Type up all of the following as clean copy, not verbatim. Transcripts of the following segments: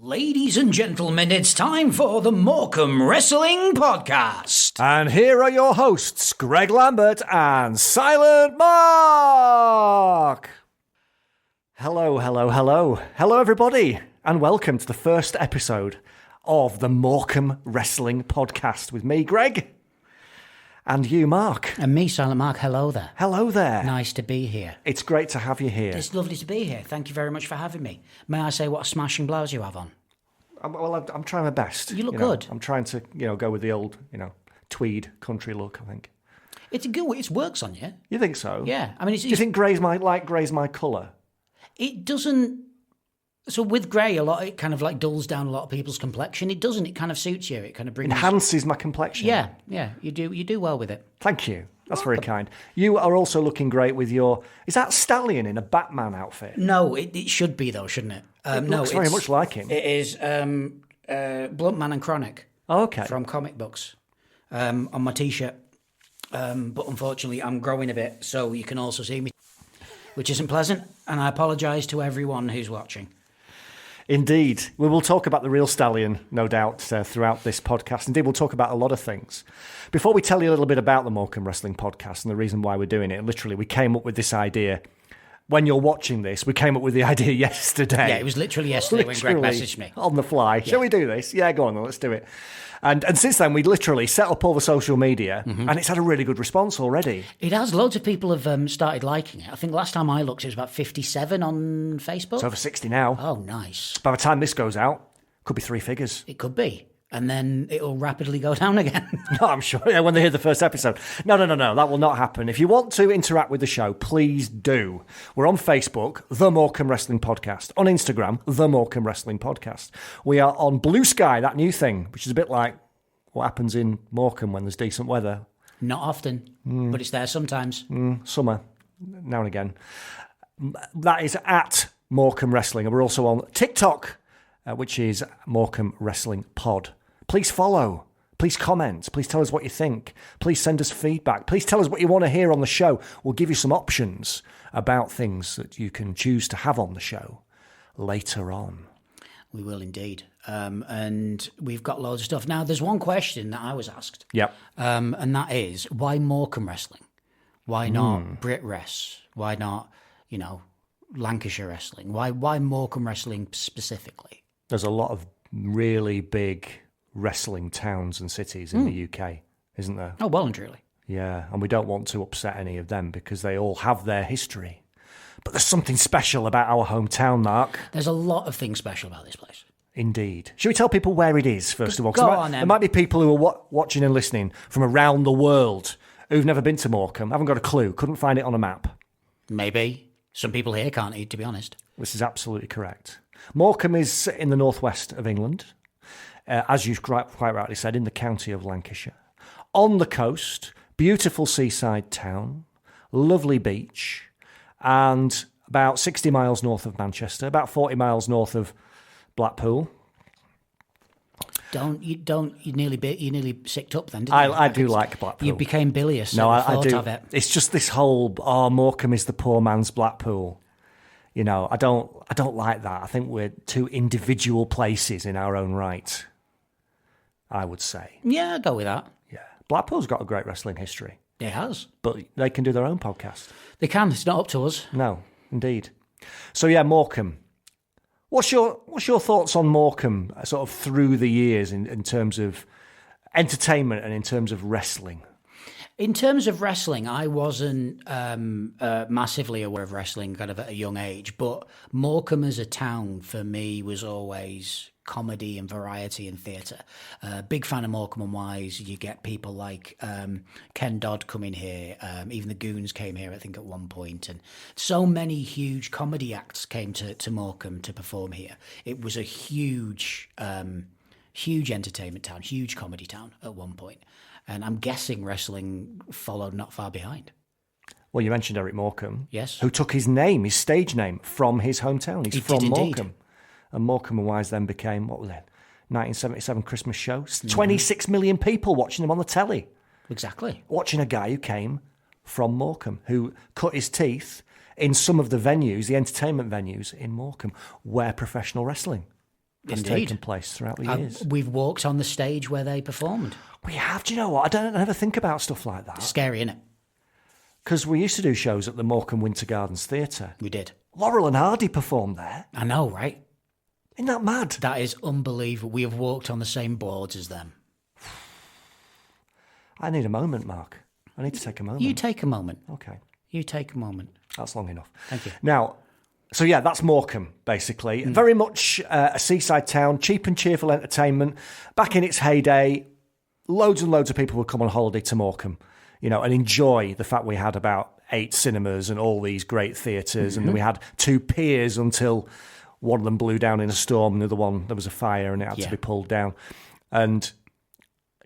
Ladies and gentlemen, it's time for the Morecambe Wrestling Podcast. And here are your hosts, Greg Lambert and SilentMark. Hello, hello, hello. Hello, everybody, and welcome to the first episode of the Morecambe Wrestling Podcast with me, Greg, and you, Mark. And me, SilentMark. Hello there. Hello there. Nice to be here. It's great to have you here. It's lovely to be here. Thank you very much for having me. May I say what a smashing blouse you have on? I'm trying my best. You look good. I'm trying to, go with the old, tweed country look, I think. It's good. It works on you. You think so? Yeah. I mean, do you think grey's my colour? It doesn't. So with grey, it kind of like dulls down a lot of people's complexion. It doesn't. It kind of suits you. It kind of brings enhances my complexion. Yeah. You do well with it. Thank you. That's very kind. You are also looking great with your. Is that Stallion in a Batman outfit? No, it should be though, shouldn't it? It looks very much like him. It is Blunt Man and Chronic. Oh, okay. From comic books on my T-shirt. But unfortunately, I'm growing a bit, so you can also see me, which isn't pleasant. And I apologise to everyone who's watching. Indeed. We will talk about the real Stallion, no doubt, throughout this podcast. Indeed, we'll talk about a lot of things. Before we tell you a little bit about the Morecambe Wrestling Podcast and the reason why we're doing it, literally, we came up with this idea. When you're watching this, we came up with the idea yesterday. Yeah, it was literally yesterday when Greg messaged me. On the fly. Yeah. Shall we do this? Yeah, go on then, let's do it. And since then, we literally set up all the social media, and it's had a really good response already. It has. Loads of people have started liking it. I think last time I looked, it was about 57 on Facebook. It's over 60 now. Oh, nice. By the time this goes out, could be three figures. It could be. And then it'll rapidly go down again. No, I'm sure. Yeah, when they hear the first episode. No. That will not happen. If you want to interact with the show, please do. We're on Facebook, The Morecambe Wrestling Podcast. On Instagram, The Morecambe Wrestling Podcast. We are on Blue Sky, that new thing, which is a bit like what happens in Morecambe when there's decent weather. Not often, but it's there sometimes. Summer, now and again. That is at Morecambe Wrestling. And we're also on TikTok, which is Morecambe Wrestling Pod. Please follow. Please comment. Please tell us what you think. Please send us feedback. Please tell us what you want to hear on the show. We'll give you some options about things that you can choose to have on the show later on. We will indeed. And we've got loads of stuff. Now, there's one question that I was asked. Yep. And that is, why Morecambe Wrestling? Why not Brit Wrest? Why not, Lancashire Wrestling? Why Morecambe Wrestling specifically? There's a lot of really big wrestling towns and cities in the UK, isn't there? Oh, well and truly. Yeah, and we don't want to upset any of them because they all have their history. But there's something special about our hometown, Mark. There's a lot of things special about this place. Indeed. Should we tell people where it is, first of all? Go on, then. There might be people who are watching and listening from around the world who've never been to Morecambe, haven't got a clue, couldn't find it on a map. Maybe. Some people here can't eat, to be honest. This is absolutely correct. Morecambe is in the northwest of England, as you quite rightly said, in the county of Lancashire. On the coast, beautiful seaside town, lovely beach, and about 60 miles north of Manchester, about 40 miles north of Blackpool. You nearly sicked up then, didn't you? I do like Blackpool. You became bilious. No, I do. Of it. It's just this whole, Morecambe is the poor man's Blackpool. I don't like that. I think we're two individual places in our own right, I would say. Yeah, I'd go with that. Yeah. Blackpool's got a great wrestling history. It has. But they can do their own podcast. They can. It's not up to us. No, indeed. So, yeah, Morecambe. What's your thoughts on Morecambe sort of through the years in terms of entertainment and in terms of wrestling? In terms of wrestling, I wasn't massively aware of wrestling kind of at a young age, but Morecambe as a town for me was always comedy and variety and theatre. Big fan of Morecambe and Wise. You get people like Ken Dodd coming here. Even the Goons came here, I think, at one point. And so many huge comedy acts came to Morecambe to perform here. It was a huge entertainment town, huge comedy town at one point. And I'm guessing wrestling followed not far behind. Well, you mentioned Eric Morecambe. Yes. Who took his stage name, from his hometown. He's from Morecambe. And Morecambe and Wise then became, what was it, 1977 Christmas show? 26 million people watching him on the telly. Exactly. Watching a guy who came from Morecambe, who cut his teeth in some of the venues, the entertainment venues in Morecambe, where professional wrestling has taken place throughout the years. We've walked on the stage where they performed. We have. Do you know what? I never think about stuff like that. It's scary, isn't it? Because we used to do shows at the Morecambe Winter Gardens Theatre. We did. Laurel and Hardy performed there. I know, right? Isn't that mad? That is unbelievable. We have walked on the same boards as them. I need a moment, Mark. I need to take a moment. You take a moment. Okay. You take a moment. That's long enough. Thank you. Now, so yeah, that's Morecambe, basically. Very much a seaside town, cheap and cheerful entertainment. Back in its heyday, loads and loads of people would come on holiday to Morecambe, and enjoy the fact we had about 8 cinemas and all these great theatres. And we had 2 piers until one of them blew down in a storm and the other one, there was a fire and it had to be pulled down. And,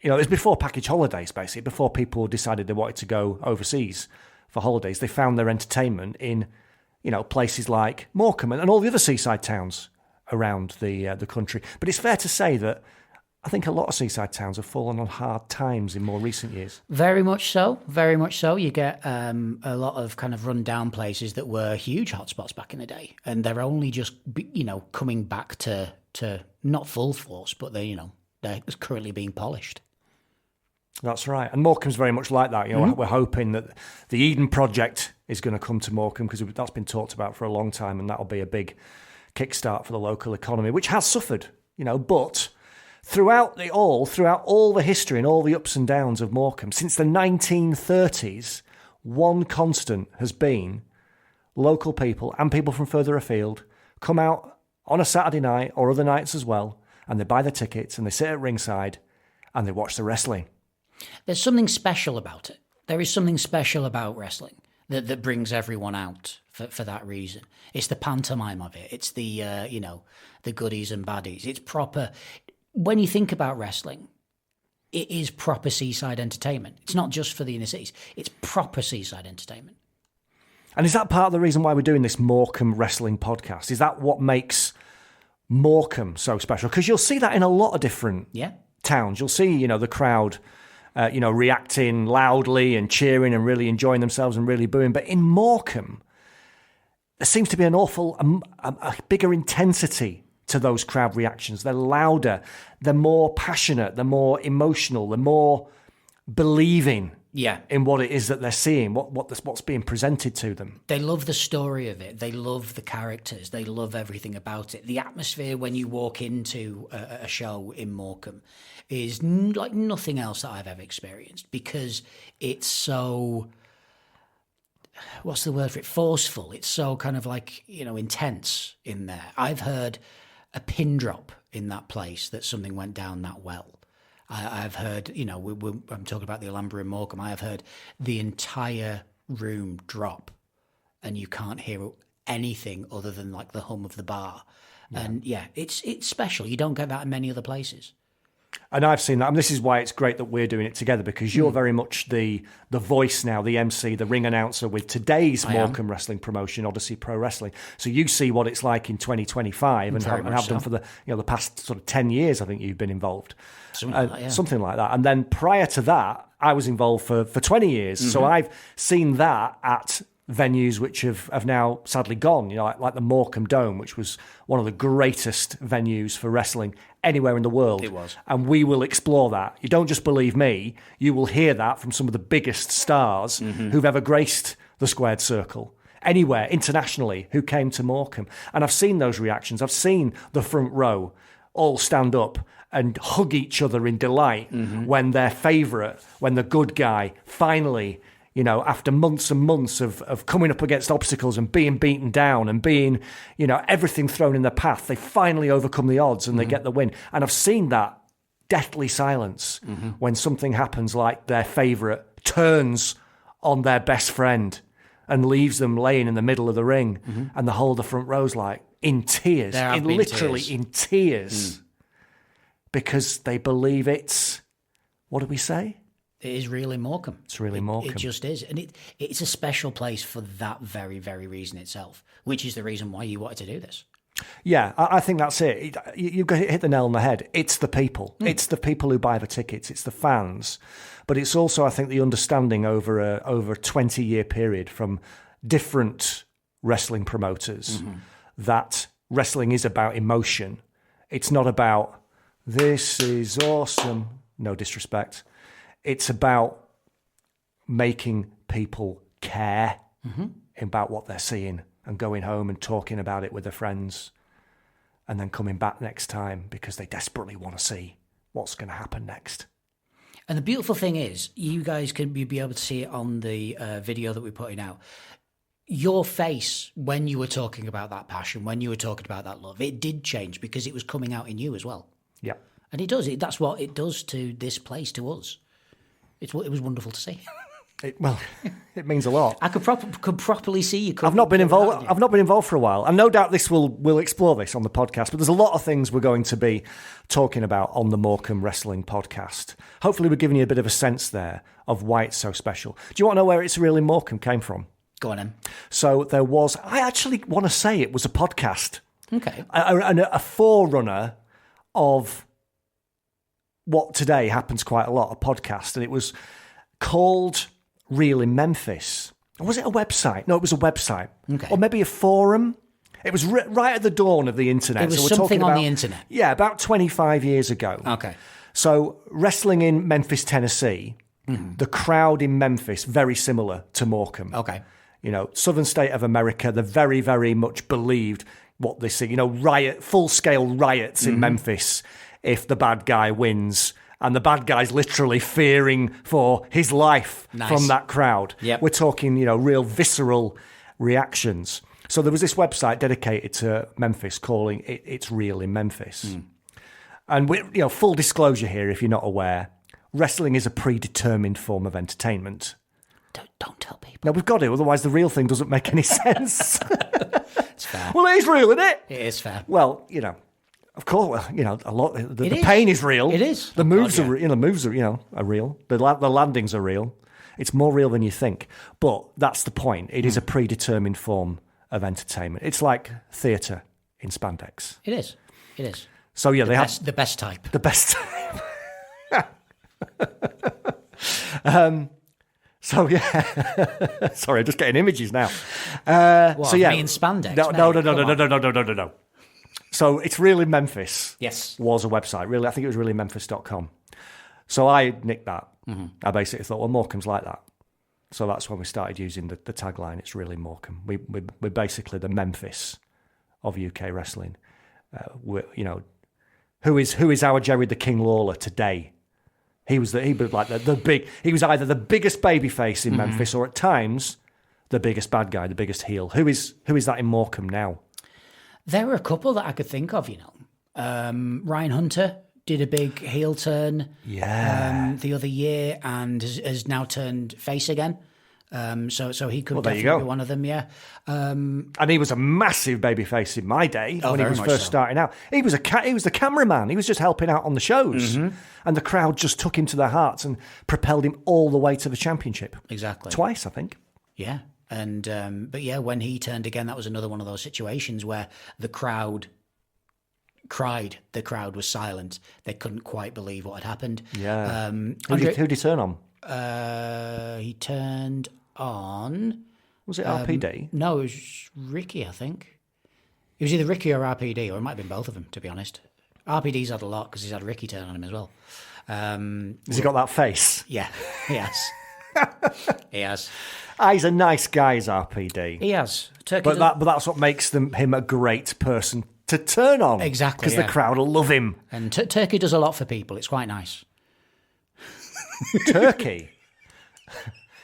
it was before package holidays, basically, before people decided they wanted to go overseas for holidays. They found their entertainment in, places like Morecambe and all the other seaside towns around the country. But it's fair to say that I think a lot of seaside towns have fallen on hard times in more recent years. Very much so. Very much so. You get a lot of kind of run-down places that were huge hotspots back in the day, and they're only just, coming back to not full force, but they're currently being polished. That's right. And Morecambe's very much like that. We're hoping that the Eden Project is going to come to Morecambe because that's been talked about for a long time, and that'll be a big kickstart for the local economy, which has suffered, but throughout all the history and all the ups and downs of Morecambe, since the 1930s, one constant has been local people and people from further afield come out on a Saturday night or other nights as well, and they buy the tickets and they sit at ringside and they watch the wrestling. There's something special about it. There is something special about wrestling that brings everyone out for that reason. It's the pantomime of it. It's the, the goodies and baddies. It's proper. When you think about wrestling, it is proper seaside entertainment. It's not just for the inner cities. It's proper seaside entertainment. And is that part of the reason why we're doing this Morecambe Wrestling Podcast? Is that what makes Morecambe so special? Because you'll see that in a lot of different towns. You'll see, the crowd reacting loudly and cheering and really enjoying themselves and really booing. But in Morecambe, there seems to be a bigger intensity to those crowd reactions. They're louder, they're more passionate, they're more emotional, they're more believing in what it is that they're seeing, what's being presented to them. They love the story of it. They love the characters. They love everything about it. The atmosphere when you walk into a show in Morecambe is like nothing else that I've ever experienced, because it's so, what's the word for it? Forceful. It's so kind of like, intense in there. I've heard a pin drop in that place that something went down that well. I've heard, I'm talking about the Lambert in Morecambe, I have heard the entire room drop and you can't hear anything other than like the hum of the bar. Yeah. And it's special. You don't get that in many other places. And I've seen that. And this is why it's great that we're doing it together, because you're very much the voice now, the MC, the ring announcer with today's Morecambe wrestling promotion, Odyssey Pro Wrestling. So you see what it's like in 2025 and have done for the past sort of 10 years. I think you've been involved. Something like that. And then prior to that, I was involved for 20 years. Mm-hmm. So I've seen that at venues which have now sadly gone, like the Morecambe Dome, which was one of the greatest venues for wrestling anywhere in the world. It was. And we will explore that. You don't just believe me, you will hear that from some of the biggest stars who've ever graced the squared circle anywhere internationally who came to Morecambe. And I've seen those reactions. I've seen the front row all stand up and hug each other in delight when their favourite, when the good guy finally, after months and months of coming up against obstacles and being beaten down and being, everything thrown in their path, they finally overcome the odds and they get the win. And I've seen that deathly silence when something happens, like their favourite turns on their best friend and leaves them laying in the middle of the ring, and the whole of the front row's like in tears, in tears, because they believe it's, what do we say? It is really Morecambe. It's really Morecambe. It just is. And it's a special place for that very, very reason itself, which is the reason why you wanted to do this. Yeah, I think that's it. You've hit the nail on the head. It's the people. It's the people who buy the tickets. It's the fans. But it's also, I think, the understanding over a 20-year period from different wrestling promoters that wrestling is about emotion. It's not about, this is awesome. No disrespect. It's about making people care about what they're seeing and going home and talking about it with their friends and then coming back next time because they desperately want to see what's going to happen next. And the beautiful thing is, you guys can be able to see it on the video that we're putting out. Your face, when you were talking about that passion, when you were talking about that love, it did change because it was coming out in you as well. Yeah. And it does. That's what it does to this place, to us. It was wonderful to see. It means a lot. I could properly see you. I've not been involved. I've not been involved for a while, and no doubt we'll explore this on the podcast. But there's a lot of things we're going to be talking about on the Morecambe Wrestling Podcast. Hopefully, we're giving you a bit of a sense there of why it's so special. Do you want to know where It's Real in Morecambe came from? Go on, then. So there was. I actually want to say it was a podcast. Okay. A forerunner of what today happens quite a lot, a podcast, and it was called Real in Memphis. Or was it a website? No, it was a website. Okay. Or maybe a forum. It was right at the dawn of the internet. It was so we're something talking about, on the internet. Yeah, about 25 years ago. Okay. So wrestling in Memphis, Tennessee, the crowd in Memphis, very similar to Morecambe. Okay. You know, southern state of America, they're very, very much believed what they see. You know, full-scale riots in Memphis if the bad guy wins. And the bad guy's literally fearing for his life from that crowd. Yep. We're talking, you know, real visceral reactions. So there was this website dedicated to Memphis calling it It's Real in Memphis. And, full disclosure here, if you're not aware, wrestling is a predetermined form of entertainment. Don't tell people. No, we've got to, otherwise the real thing doesn't make any sense. It's fair. Well, it is real, isn't it? It is fair. Well, you know, of course, a lot. The pain is real. It is. The moves are, the moves are, are real. The landings are real. It's more real than you think. But that's the point. It is a predetermined form of entertainment. It's like theatre in spandex. It is. It is. So yeah, The best type. The best type. So yeah, sorry, I'm just getting images now. What, so yeah, me in spandex? No. So It's Real in Memphis. Yes. Was a website. Really, I think it was reallyMemphis.com. So I nicked that. I basically thought, well, Morecambe's like that. So that's when we started using the tagline. It's really Morecambe. We're basically the Memphis of UK wrestling. Who is our Jerry the King Lawler today? He was like the big. He was either the biggest babyface in Memphis, or at times the biggest bad guy, the biggest heel. Who is that in Morecambe now? There are a couple that I could think of. Ryan Hunter did a big heel turn. The other year, and has now turned face again. So he could definitely be one of them, yeah. And he was a massive babyface in my day when he was first starting out. He was the cameraman. He was just helping out on the shows, and the crowd just took him to their hearts and propelled him all the way to the championship. Exactly, twice, I think. Yeah, and but yeah, when he turned again, that was another one of those situations where the crowd cried. The crowd was silent. They couldn't quite believe what had happened. Yeah. Who did he turn on? He turned on. Was it RPD? No, it was Ricky, I think. It was either Ricky or RPD, or it might have been both of them, to be honest. RPD's had a lot because he's had Ricky turn on him as well. Has he got that face? Yeah, he has. He has. He's a nice guy, is RPD. He has. But that's what makes him a great person to turn on. Exactly. Because the crowd will love him. And Turkey does a lot for people. It's quite nice. Turkey?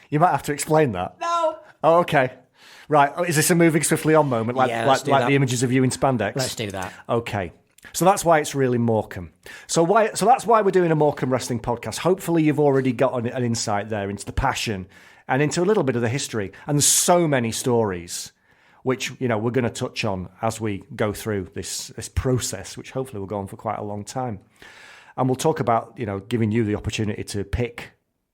You might have to explain that. No. Oh, okay. Right. Is this a moving swiftly on moment, like the images of you in spandex? Let's do that. Okay. So that's why it's really Morecambe. So that's why we're doing a Morecambe Wrestling Podcast. Hopefully you've already got an insight there into the passion and into a little bit of the history. And there's so many stories which, we're going to touch on as we go through this process, which hopefully will go on for quite a long time. And we'll talk about, giving you the opportunity to pick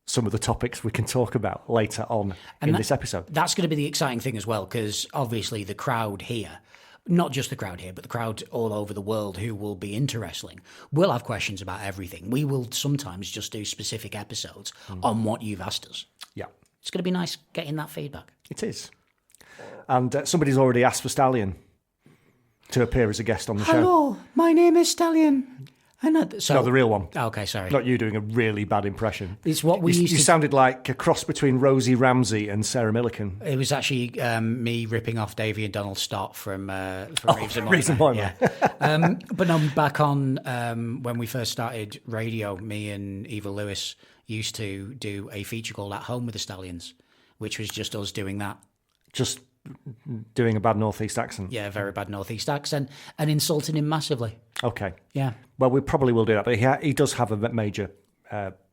some of the topics we can talk about later on in this episode. That's going to be the exciting thing as well, because obviously the crowd here, not just the crowd here, but the crowd all over the world who will be into wrestling, will have questions about everything. We will sometimes just do specific episodes on what you've asked us. Yeah. It's going to be nice getting that feedback. It is. And somebody's already asked for Stallion. to appear as a guest on the show. Hello, my name is Stallion. No, the real one. Okay, sorry. Not you doing a really bad impression. It's what we used to... You sounded like a cross between Rosie Ramsey and Sarah Millican. It was actually me ripping off Davey and Donald Stott from Reeves and Moyman. Yeah. But no, back on when we first started radio, me and Eva Lewis used to do a feature called At Home with the Stallions, which was just us doing that. Just doing a bad Northeast accent. Yeah, very bad Northeast accent, and insulting him massively. Okay. Yeah. Well, we probably will do that, but he does have a major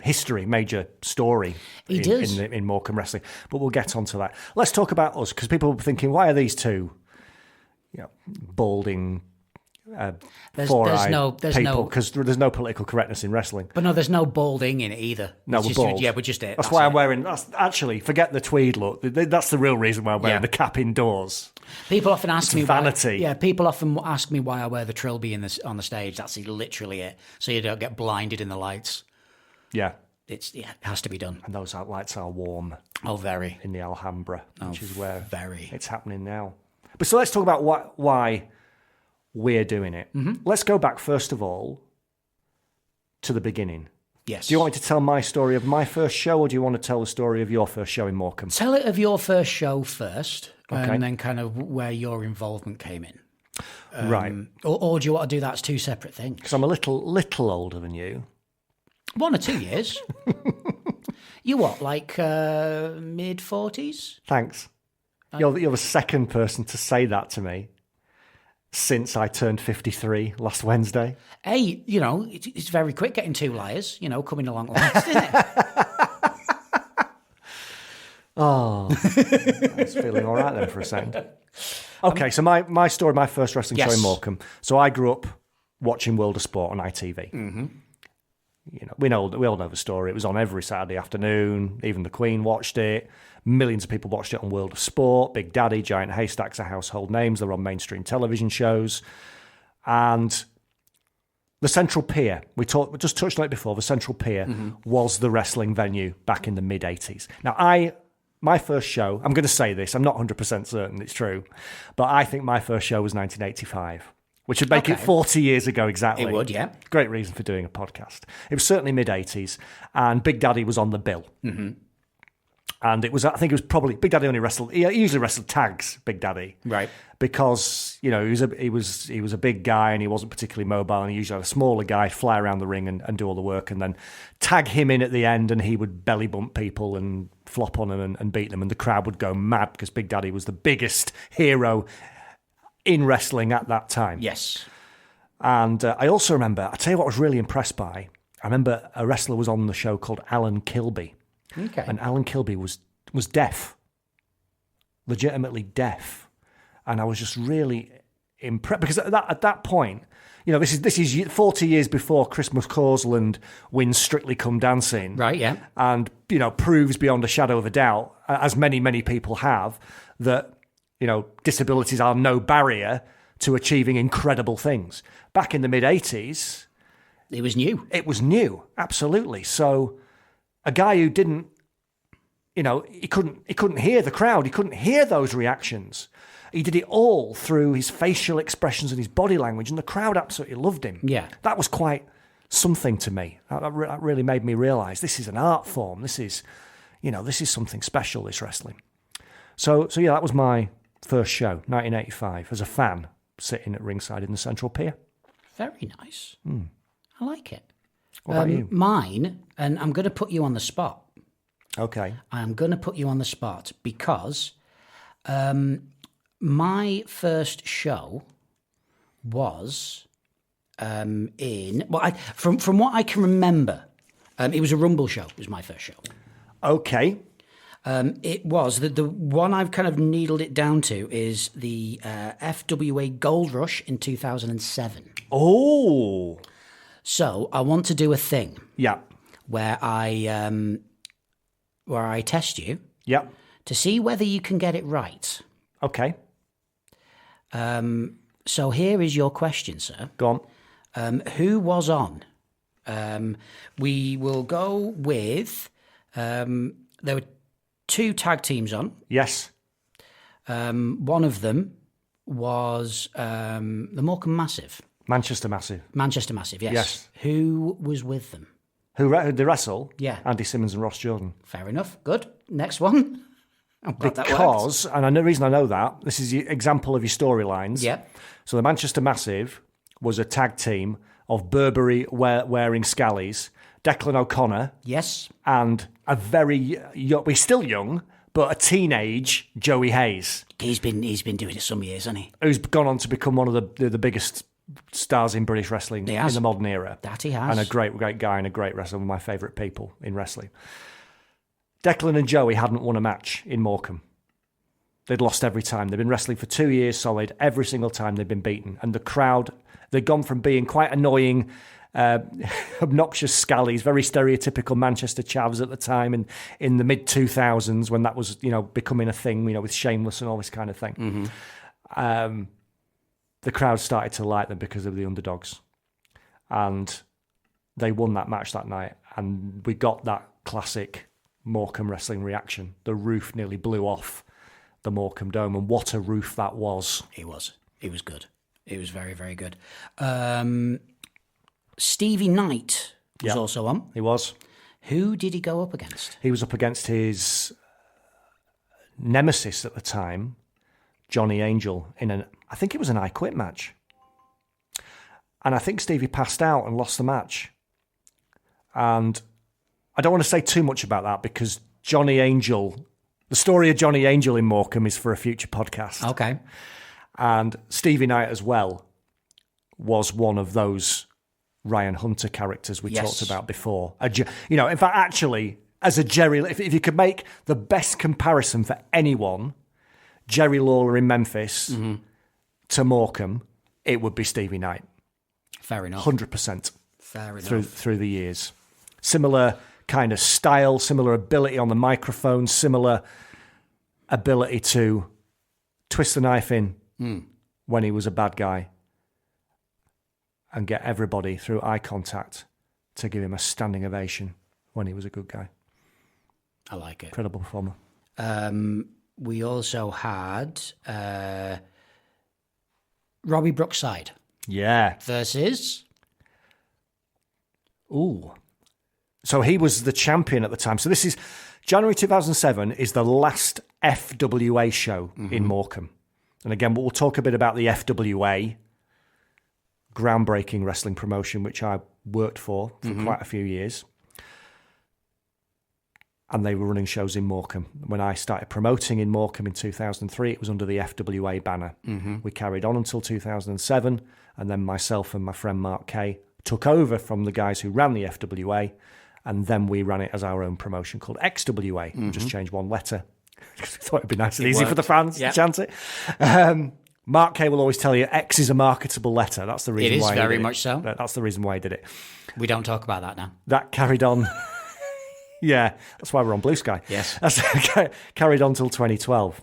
history, major story in Morecambe Wrestling. But we'll get onto that. Let's talk about us, because people will be thinking, why are these two balding, four-eyed people? Because there's no political correctness in wrestling. But no, there's no balding in it either. No, we're bald. Yeah, we're just it. That's why I'm wearing... Actually, forget the tweed look. That's the real reason why I'm wearing the cap indoors. People often ask me vanity. People often ask me why I wear the trilby on the stage. That's literally it. So you don't get blinded in the lights. Yeah. It has to be done. And those lights are warm. Oh, very. In the Alhambra, which is where it's happening now. But so let's talk about why we're doing it. Mm-hmm. Let's go back, first of all, to the beginning. Yes. Do you want me to tell my story of my first show, or do you want to tell the story of your first show in Morecambe? Tell it of your first show first, okay. And then kind of where your involvement came in. Right. Or do you want to do that as two separate things? Because I'm a little older than you. 1 or 2 years. You what, like mid-40s? Thanks. You're the second person to say that to me since I turned 53 last Wednesday. Hey, it's very quick getting 2 liars, coming along last, isn't it? Oh, I was feeling all right then for a second. Okay, so my story, my first wrestling show in Morecambe. So I grew up watching World of Sport on ITV. Mm-hmm. We all know the story. It was on every Saturday afternoon. Even the Queen watched it. Millions of people watched it on World of Sport. Big Daddy, Giant Haystacks are household names. They're on mainstream television shows. And the Central Pier, we just touched on it before, the Central Pier was the wrestling venue back in the mid-80s. Now, my first show, I'm going to say this, I'm not 100% certain it's true, but I think my first show was 1985. Which would make it 40 years ago exactly. It would, yeah. Great reason for doing a podcast. It was certainly mid-80s, and Big Daddy was on the bill. Mm-hmm. And I think it was probably, Big Daddy only wrestled, he usually wrestled tags, Big Daddy. Right. Because, he was a big guy and he wasn't particularly mobile, and he usually had a smaller guy fly around the ring and do all the work, and then tag him in at the end, and he would belly bump people and flop on them and beat them, and the crowd would go mad because Big Daddy was the biggest hero in wrestling at that time. Yes. And I also remember, I'll tell you what I was really impressed by. I remember a wrestler was on the show called Alan Kilby. Okay. And Alan Kilby was deaf. Legitimately deaf. And I was just really impressed. Because at that point, this is 40 years before Christmas Causland wins Strictly Come Dancing. Right, yeah. And, proves beyond a shadow of a doubt, as many, many people have, that disabilities are no barrier to achieving incredible things. Back in the mid-80s... It was new. It was new, absolutely. So a guy who didn't, he couldn't hear the crowd. He couldn't hear those reactions. He did it all through his facial expressions and his body language, and the crowd absolutely loved him. Yeah. That was quite something to me. That really made me realise this is an art form. This is something special, this wrestling. So yeah, that was my first show, 1985, as a fan, sitting at ringside in the Central Pier. Very nice. I like it. What about you? Mine, and I'm going to put you on the spot. Okay. I'm going to put you on the spot because my first show was from what I can remember, it was a Rumble show. It was my first show. Okay. It was the one I've kind of needled it down to is the FWA Gold Rush in 2007. Oh. So I want to do a thing. Yeah. Where I test you. Yeah. To see whether you can get it right. Okay. So here is your question, sir. Go on. Who was on? We will go with. There were 2 tag teams on. Yes. One of them was the Morecambe Massive. Manchester Massive. Manchester Massive, yes. Yes. Who was with them? Who they wrestle? Yeah. Andy Simmons and Ross Jordan. Fair enough. Good. Next one. I'm glad that worked. Because, and the reason I know that, this is the example of your storylines. Yeah. So the Manchester Massive was a tag team of Burberry wearing Scallies, Declan O'Connor. Yes. And a very young, he's still young, but a teenage Joey Hayes. He's been doing it some years, hasn't he? Who's gone on to become one of the biggest stars in British wrestling in the modern era. That he has. And a great guy and a great wrestler, one of my favourite people in wrestling. Declan and Joey hadn't won a match in Morecambe. They'd lost every time. They'd been wrestling for 2 years solid. Every single time they'd been beaten. And the crowd, they'd gone from being quite annoying, obnoxious scallies, very stereotypical Manchester chavs at the time in the mid-2000s when that was, becoming a thing, with Shameless and all this kind of thing. Mm-hmm. The crowd started to like them because of the underdogs. And they won that match that night. And we got that classic Morecambe wrestling reaction. The roof nearly blew off the Morecambe Dome. And what a roof that was. It was good. It was very, very good. Stevie Knight was also on. He was. Who did he go up against? He was up against his nemesis at the time, Johnny Angel, I think it was an I Quit match. And I think Stevie passed out and lost the match. And I don't want to say too much about that because Johnny Angel, the story of Johnny Angel in Morecambe is for a future podcast. Okay. And Stevie Knight as well was one of those Ryan Hunter characters we talked about before. In fact, actually, as a Jerry, if you could make the best comparison for anyone, Jerry Lawler in Memphis to Morecambe, it would be Stevie Knight. Fair enough. 100%. Fair enough. Through the years. Similar kind of style, similar ability on the microphone, similar ability to twist the knife in when he was a bad guy and get everybody through eye contact to give him a standing ovation when he was a good guy. I like it. Incredible performer. We also had Robbie Brookside. Yeah. Versus? Ooh. So he was the champion at the time. So this is January 2007 is the last FWA show in Morecambe. And again, we'll talk a bit about the FWA, groundbreaking wrestling promotion, which I worked for quite a few years. And they were running shows in Morecambe. When I started promoting in Morecambe in 2003, it was under the FWA banner. We carried on until 2007, and then myself and my friend Mark Kay took over from the guys who ran the FWA, and then we ran it as our own promotion called XWA. Just changed one letter. I thought it'd be nice and easy for the fans to chant it. Mark Kay will always tell you X is a marketable letter. That's the reason why he did it. It is very much so. That's the reason why he did it. We don't talk about that now. That carried on. Yeah, that's why we're on Blue Sky. Yes. That's carried on till 2012.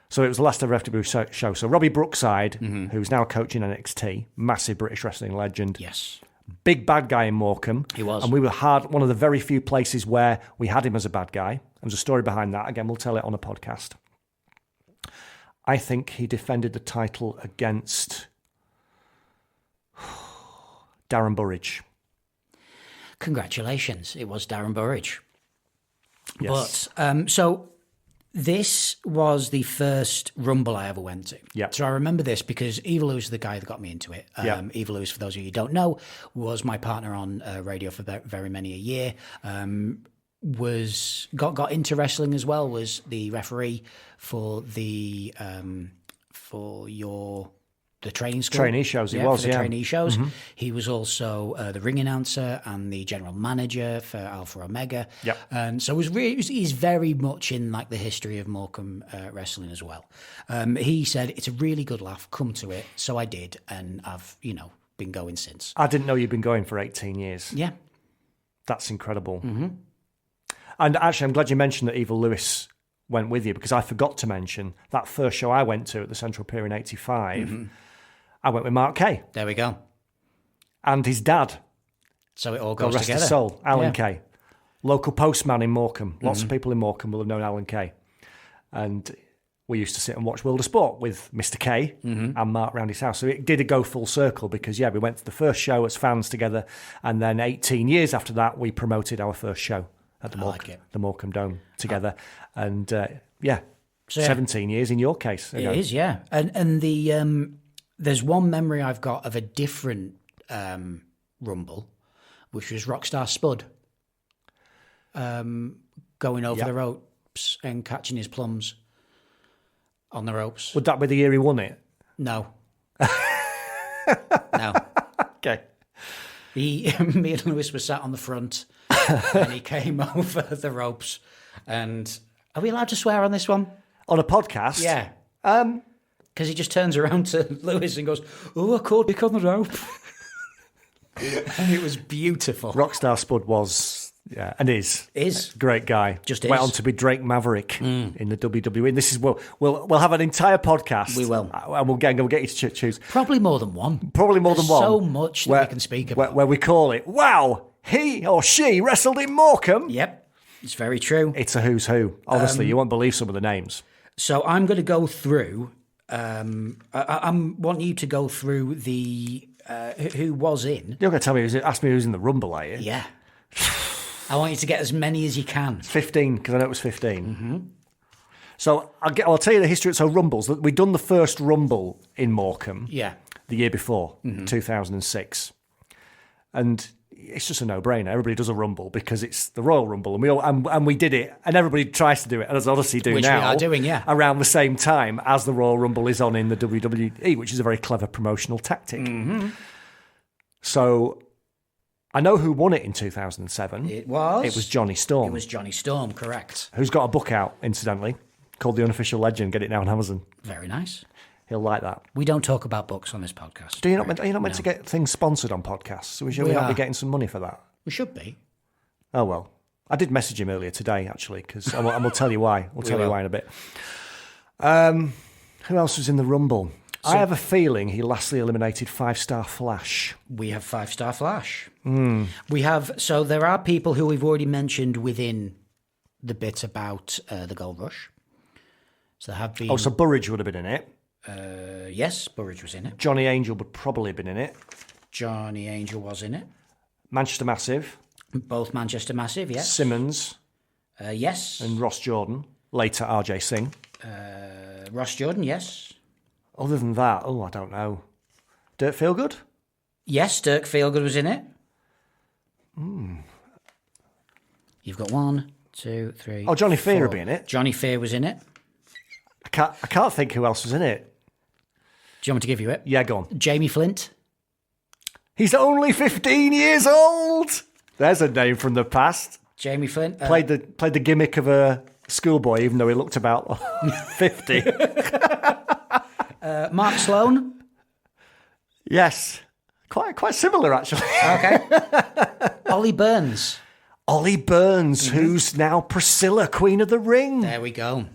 So it was the last ever FW show. So Robbie Brookside, who's now coaching NXT, massive British wrestling legend. Yes. Big bad guy in Morecambe. He was. And we were one of the very few places where we had him as a bad guy. There's a story behind that. Again, we'll tell it on a podcast. I think he defended the title against Darren Burridge. Congratulations. It was Darren Burridge. Yes. But, so this was the first Rumble I ever went to. Yeah. So I remember this because Eva Lewis is the guy that got me into it. Eva Lewis, for those of you who don't know, was my partner on radio for very many a year. Got into wrestling as well, was the referee for the training school. Trainee shows, trainee shows. He was also the ring announcer and the general manager for Alpha Omega. Yep. And so he's very much in like the history of Morecambe wrestling as well. He said, it's a really good laugh, come to it. So I did, and I've, been going since. I didn't know you'd been going for 18 years. Yeah. That's incredible. And actually, I'm glad you mentioned that Eva Lewis went with you, because I forgot to mention that first show I went to at the Central Pier in 85, I went with Mark Kay. There we go. And his dad. So it all goes rest together. his soul, Alan Kay. Local postman in Morecambe. Lots of people in Morecambe will have known Alan Kay. And we used to sit and watch World of Sport with Mr. K and Mark round his house. So it did go full circle because, we went to the first show as fans together. And then 18 years after that, we promoted our first show at the Morecambe Dome together. And, 17 years in your case. It is, yeah. And there's one memory I've got of a different Rumble, which was Rockstar Spud going over the ropes and catching his plums on the ropes. Would that be the year he won it? No. No. Okay. Me and Lewis were sat on the front and he came over the ropes. And are we allowed to swear on this one? On a podcast? Yeah. Because he just turns around to Lewis and goes, "Oh, I caught Dick on the rope." And it was beautiful. Rockstar Spud was... Yeah, and is great guy. Just went on to be Drake Maverick in the WWE. And this is we'll have an entire podcast. We will, and we'll get you to choose. Probably more than one. So much that we can speak about. Where we call it, wow, he or she wrestled in Morecambe. Yep, it's very true. It's a who's who. Honestly, you won't believe some of the names. So I'm going to go through. I want you to go through the who was in. You're going to tell me? Ask me who's in the Rumble, are you? Yeah. I want you to get as many as you can. 15, because I know it was 15. So I'll tell you the history. So Rumbles, we'd done the first Rumble in Morecambe the year before, 2006. And it's just a no-brainer. Everybody does a Rumble because it's the Royal Rumble. And we did it, and everybody tries to do it, and as Odyssey do which now. We are doing, yeah. Around the same time as the Royal Rumble is on in the WWE, which is a very clever promotional tactic. So... I know who won it in 2007. It was Johnny Storm. It was Johnny Storm, correct. Who's got a book out, incidentally, called The Unofficial Legend. Get it now on Amazon. Very nice. He'll like that. We don't talk about books on this podcast. Are you not meant to get things sponsored on podcasts? So we should not be getting some money for that? We should be. Oh, well. I did message him earlier today, actually, because and we'll tell you why. We'll tell you why in a bit. Who else was in the Rumble? So, I have a feeling he lastly eliminated 5-Star Flash. We have 5-Star Flash. We have, so there are people who we've already mentioned within the bit about the Gold Rush. So there have been... Oh, so Burridge would have been in it. Yes, Burridge was in it. Johnny Angel would probably have been in it. Johnny Angel was in it. Manchester Massive. Both Manchester Massive, yes. Simmons. Yes. And Ross Jordan. Later RJ Singh. Ross Jordan, yes. Other than that, I don't know. Dirk Feelgood? Yes, Dirk Feelgood was in it. You've got 1, 2, 3. Oh, Johnny Fear 4. would be in it. Johnny Fear was in it. I can't think who else was in it. Do you want me to give you it? Yeah, go on. Jamie Flint. He's only 15 years old. There's a name from the past. Jamie Flint played the gimmick of a schoolboy, even though he looked about 50. Mark Sloan. Yes, quite similar actually. Okay. Ollie Burns. Ollie Burns, who's now Priscilla, Queen of the Ring. There we go.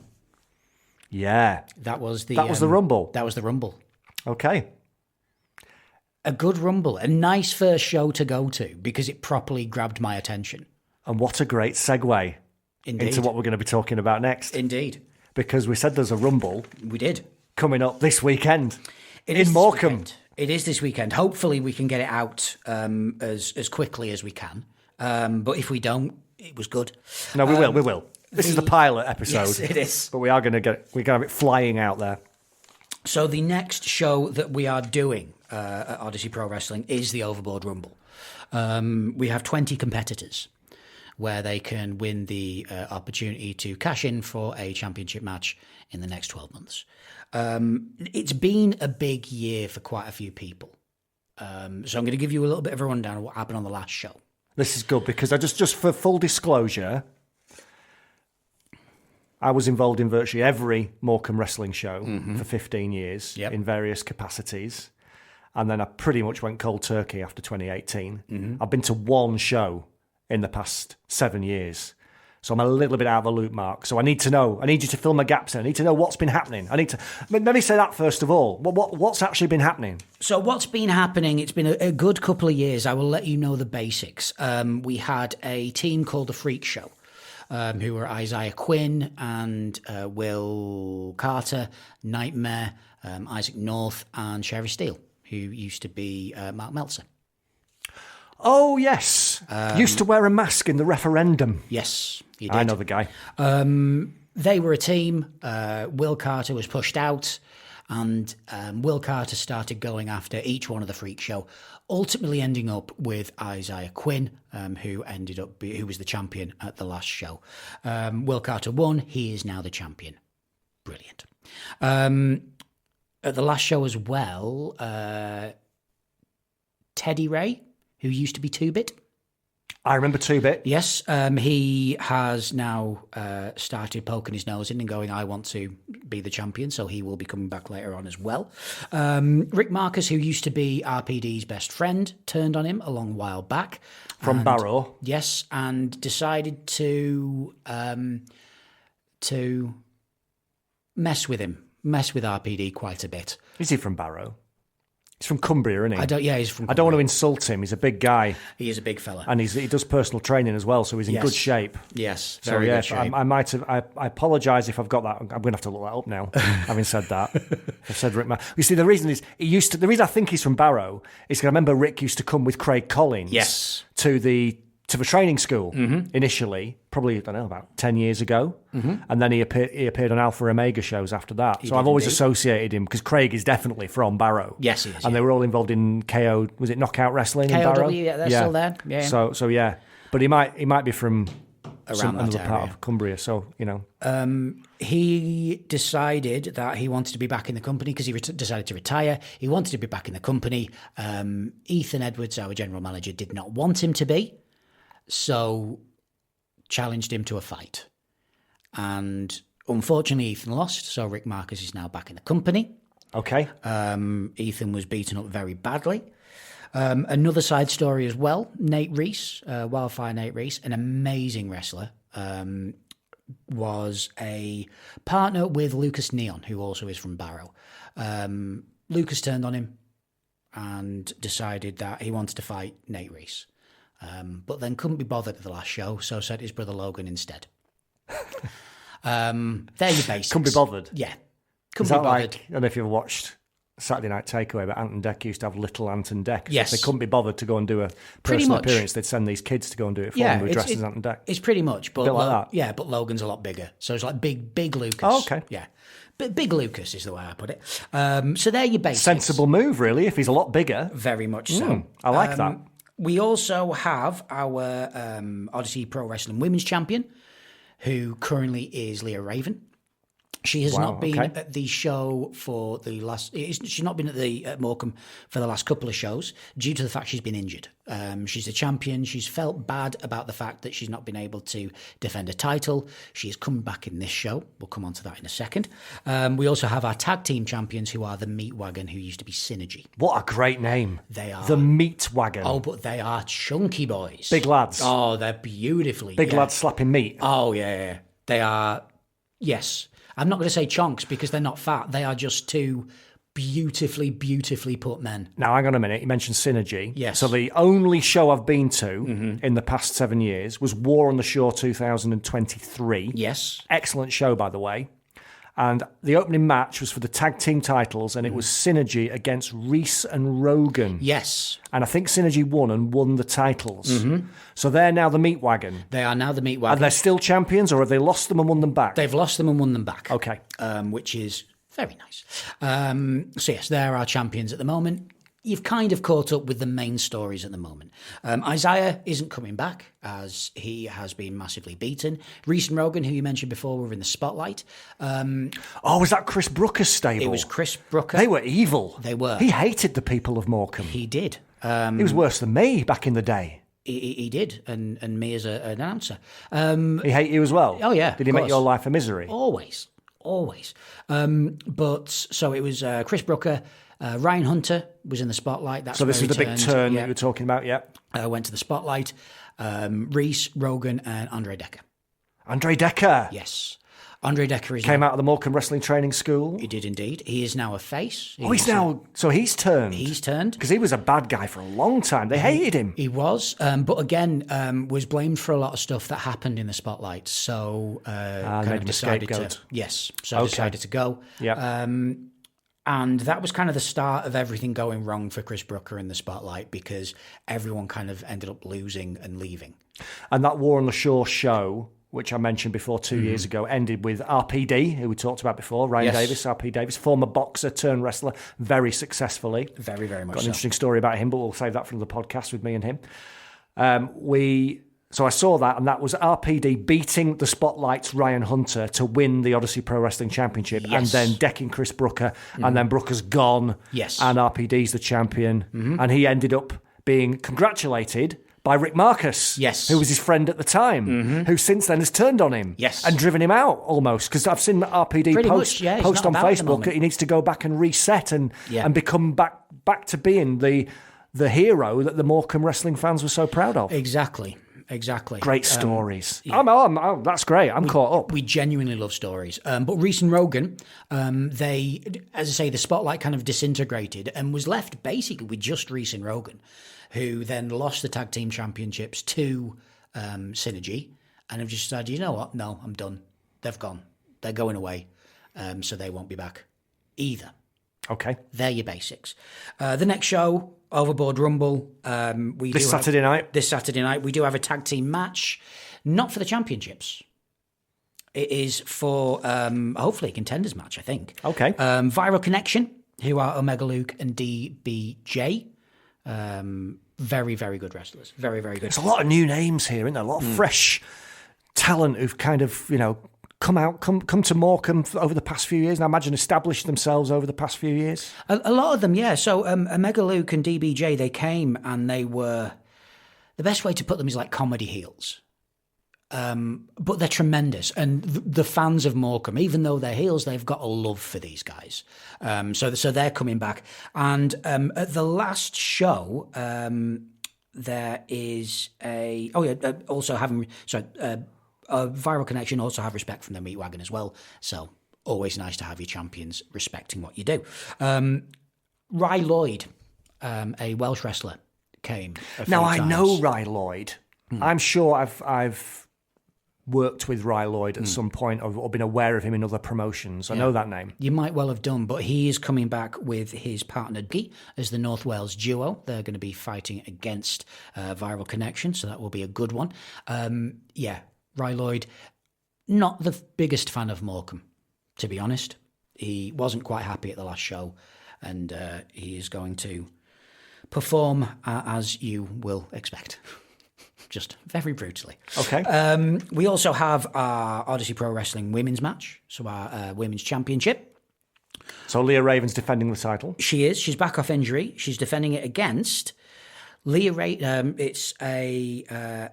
Yeah, that was the Rumble. That was the Rumble. Okay. A good Rumble, a nice first show to go to because it properly grabbed my attention. And what a great segue into what we're going to be talking about next. Indeed. Because we said there's a Rumble. We did. Coming up this weekend in Morecambe. It is this weekend. Hopefully we can get it out as quickly as we can. But if we don't, it was good. No, we will. This is the pilot episode. Yes, it is. But we're going to have it flying out there. So the next show that we are doing at Odyssey Pro Wrestling is the Overboard Rumble. We have 20 competitors where they can win the opportunity to cash in for a championship match in the next 12 months. It's been a big year for quite a few people. So I'm going to give you a little bit of a rundown of what happened on the last show. This is good because I just for full disclosure, I was involved in virtually every Morecambe wrestling show for 15 years in various capacities. And then I pretty much went cold turkey after 2018. I've been to one show in the past 7 years. So I'm a little bit out of the loop, Mark. So I need to know. I need you to fill my gaps in. I need to know what's been happening. Let me say that first of all. What's actually been happening? So what's been happening, it's been a good couple of years. I will let you know the basics. We had a team called The Freak Show. who were Isaiah Quinn and Will Carter, Nightmare, Isaac North, and Sherry Steele, who used to be Mark Meltzer. Oh, yes. Used to wear a mask in the referendum. Yes, he did. I know the guy. They were a team. Will Carter was pushed out, and Will Carter started going after each one of the Freak Show, ultimately ending up with Isaiah Quinn, who was the champion at the last show. Will Carter won. He is now the champion. Brilliant. At the last show as well, Teddy Ray, who used to be 2-Bit. I remember 2-Bit. Yes, he has now started poking his nose in and going, I want to be the champion, so he will be coming back later on as well. Rick Marcus, who used to be RPD's best friend, turned on him a long while back. From Barrow. Yes, and decided to mess with RPD quite a bit. Is he from Barrow? He's from Cumbria, isn't he? He's from Cumbria. I don't want to insult him. He's a big guy. He is a big fella. And he does personal training as well, so he's in good shape. Yes, very good shape. I apologise if I've got that. I'm going to have to look that up now, having said that. I've said Rick. You see, the reason I think he's from Barrow is because I remember Rick used to come with Craig Collins to the training school initially, probably, I don't know, about 10 years ago. And then he appeared on Alpha Omega shows after that. I've always associated him, because Craig is definitely from Barrow. Yes, he is. And they were all involved in KO, was it Knockout Wrestling in Barrow? Yeah, they're still there. Yeah. So yeah. But he might be from around another part of Cumbria, so, you know. He decided that he wanted to be back in the company because he decided to retire. He wanted to be back in the company. Ethan Edwards, our general manager, did not want him to be. So challenged him to a fight. And unfortunately, Ethan lost, so Rick Marcus is now back in the company. Okay. Ethan was beaten up very badly. Another side story as well, Nate Reese, Wildfire Nate Reese, an amazing wrestler, was a partner with Lucas Neon, who also is from Barrow. Lucas turned on him and decided that he wanted to fight Nate Reese. But then couldn't be bothered at the last show, so sent his brother Logan instead. They're your basics. Couldn't be bothered? Yeah. Couldn't be bothered. Like, I don't know if you've watched Saturday Night Takeaway, but Ant and Dec used to have little Ant and Dec. Yes. If they couldn't be bothered to go and do a personal appearance, they'd send these kids to go and do it for them, who were dressed as Ant and Dec. It's pretty much. But a bit like that. Yeah, but Logan's a lot bigger. So it's like big Lucas. Oh, okay. Yeah. But Big Lucas is the way I put it. So they're your basics. Sensible move, really, if he's a lot bigger. Very much so. I like that. We also have our Odyssey Pro Wrestling Women's Champion, who currently is Leah Raven. She has not been at the show for the last... She's not been at Morecambe for the last couple of shows due to the fact she's been injured. She's a champion. She's felt bad about the fact that she's not been able to defend a title. She is coming back in this show. We'll come on to that in a second. We also have our tag team champions, who are the Meat Wagon, who used to be Synergy. What a great name. They are. The Meat Wagon. Oh, but they are chunky boys. Big lads. Oh, they're beautifully. Big lads slapping meat. Oh, yeah. They are, yes. I'm not going to say chonks because they're not fat. They are just two beautifully put men. Now, hang on a minute. You mentioned Synergy. Yes. So the only show I've been to in the past 7 years was War on the Shore 2023. Yes. Excellent show, by the way. And the opening match was for the tag team titles, and it was Synergy against Reese and Rogan. Yes. And I think Synergy won the titles. So they're now the Meat Wagon. They are now the Meat Wagon. Are they still champions, or have they lost them and won them back? They've lost them and won them back. Okay. Which is very nice. So yes, they're our champions at the moment. You've kind of caught up with the main stories at the moment. Isaiah isn't coming back, as he has been massively beaten. Reese and Rogan, who you mentioned before, were in the spotlight. Was that Chris Brooker's stable? It was Chris Brooker. They were evil. They were. He hated the people of Morecambe. He did. He was worse than me back in the day. He did, and me as an announcer. He hate you as well? Oh, yeah. Did he make your life a misery? Always. But so it was Chris Brooker. Ryan Hunter was in the spotlight. That's so this where is the big turn that you were talking about, yeah? Went to the spotlight. Reese, Rogan, and Andre Decker. Andre Decker? Yes. Andre Decker is Came out of the Morecambe Wrestling Training School. He did indeed. He is now a face. He's turned. He's turned. Because he was a bad guy for a long time. They hated him. He was, but again, was blamed for a lot of stuff that happened in the spotlight. So kind made of him a decided scapegoat. decided to go. Yeah. And that was kind of the start of everything going wrong for Chris Brooker in the spotlight, because everyone kind of ended up losing and leaving. And that War on the Shore show, which I mentioned before 2 years ago, ended with RPD, who we talked about before, Ryan Davis, RP Davis, former boxer turned wrestler, very successfully. Very, very much Got an so. interesting story about him, but we'll save that for the podcast with me and him. So I saw that, and that was RPD beating the Spotlight's Ryan Hunter to win the Odyssey Pro Wrestling Championship, and then decking Chris Brooker, and then Brooker's gone, and RPD's the champion, and he ended up being congratulated by Rick Marcus, who was his friend at the time, who since then has turned on him and driven him out almost. Because I've seen the RPD post on Facebook that he needs to go back and reset and become back to being the hero that the Morecambe wrestling fans were so proud of. Exactly. Great stories. That's great. I'm caught up. We genuinely love stories. But Reese and Rogan, they, as I say, the spotlight kind of disintegrated and was left basically with just Reese and Rogan, who then lost the tag team championships to Synergy, and have just decided, you know what? No, I'm done. They've gone. They're going away, so they won't be back either. Okay. They're your basics. The next show, Overboard Rumble. This Saturday night, we do have a tag team match, not for the championships. It is for, hopefully, a contenders match, I think. Okay. Viral Connection, who are Omega Luke and DBJ. Very, very good wrestlers. Very, very good. There's a lot of new names here, isn't there? A lot of fresh talent who've kind of, come to Morecambe over the past few years, and I imagine established themselves over the past few years. A lot of them, yeah. So Omega Luke and DBJ, they came and they were, the best way to put them is like comedy heels. But they're tremendous. And the fans of Morecambe, even though they're heels, they've got a love for these guys. So they're coming back. And at the last show, there is Viral Connection also have respect from the Meat Wagon as well. So always nice to have your champions respecting what you do. Ry Lloyd, a Welsh wrestler, came. Now I know Ry Lloyd. I'm sure I've worked with Ry Lloyd at some point or been aware of him in other promotions. I know that name. You might well have done, but he is coming back with his partner Guy as the North Wales duo. They're going to be fighting against Viral Connection, so that will be a good one. Ry Lloyd, not the biggest fan of Morecambe, to be honest. He wasn't quite happy at the last show, and he is going to perform as you will expect. Just very brutally. Okay. We also have our Odyssey Pro Wrestling women's match, so our women's championship. So Leah Raven's defending the title. She is. She's back off injury. She's defending it against Leah Raven. It's a...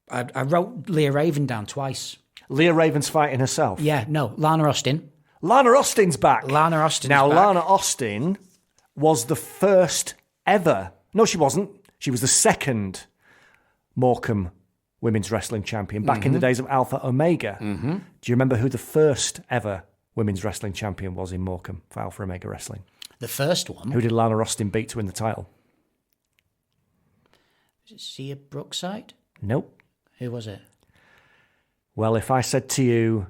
I wrote Leah Raven down twice. Leah Raven's fighting herself? Yeah, no. Lana Austin. Lana Austin's back. Lana Austin's back. Now, Lana Austin was the first ever... No, she wasn't. She was the second Morecambe women's wrestling champion back in the days of Alpha Omega. Do you remember who the first ever women's wrestling champion was in Morecambe for Alpha Omega Wrestling? The first one? Who did Lana Austin beat to win the title? Was it Sia Brookside? Nope. Who was it? Well, if I said to you,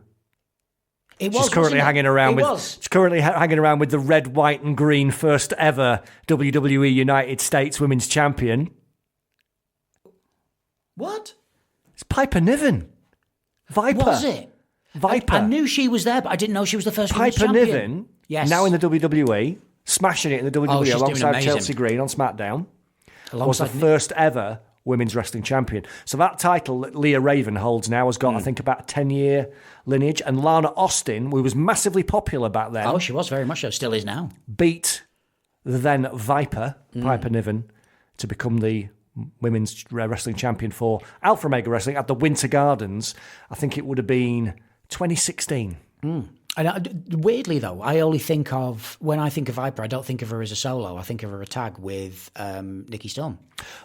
she's currently hanging around with the red, white, and green first ever WWE United States Women's Champion. What? It's Piper Niven. Viper. Was it? Viper. I knew she was there, but I didn't know she was the first women's Piper champion. Niven. Yes. Now in the WWE, smashing it in the WWE alongside doing Chelsea Green on SmackDown. Was the first ever women's wrestling champion. So that title that Leah Raven holds now has got, I think, about a 10-year lineage. And Lana Austin, who was massively popular back then. Oh, she was very much so. Still is now. Beat the then Viper, Piper Niven, to become the women's wrestling champion for Alpha Omega Wrestling at the Winter Gardens. I think it would have been 2016. And weirdly, though, I only think of, when I think of Viper, I don't think of her as a solo. I think of her a tag with Nikki Storm.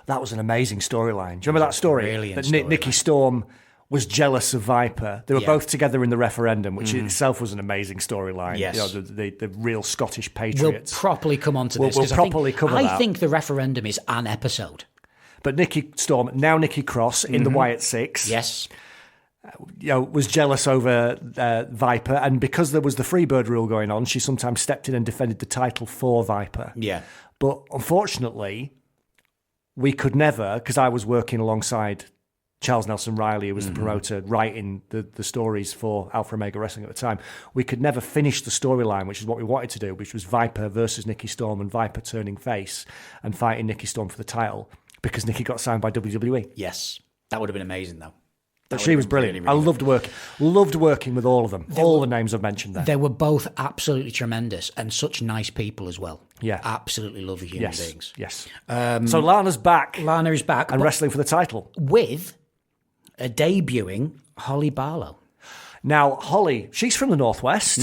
That was an amazing storyline. Do you remember that story? Brilliant that Nikki Storm was jealous of Viper. They were both together in the referendum, which itself was an amazing storyline. Yes. You know, the real Scottish patriots. We'll properly come on to this. We'll properly cover that. I think the referendum is an episode. But Nikki Storm, now Nikki Cross, in the Wyatt Six, Yes. Was jealous over Viper. And because there was the Freebird rule going on, she sometimes stepped in and defended the title for Viper. Yeah. But unfortunately, we could never, because I was working alongside Charles Nelson Riley, who was the promoter, writing the stories for Alpha Omega Wrestling at the time. We could never finish the storyline, which is what we wanted to do, which was Viper versus Nikki Storm and Viper turning face and fighting Nikki Storm for the title because Nikki got signed by WWE. Yes. That would have been amazing, though. She was brilliant. Really, really I loved working with all of them. All the names I've mentioned there. They were both absolutely tremendous and such nice people as well. Yeah. Absolutely lovely human beings. Yes. So Lana's back. Lana is back. And wrestling for the title. With a debuting Holly Barlow. Now, Holly, she's from the Northwest.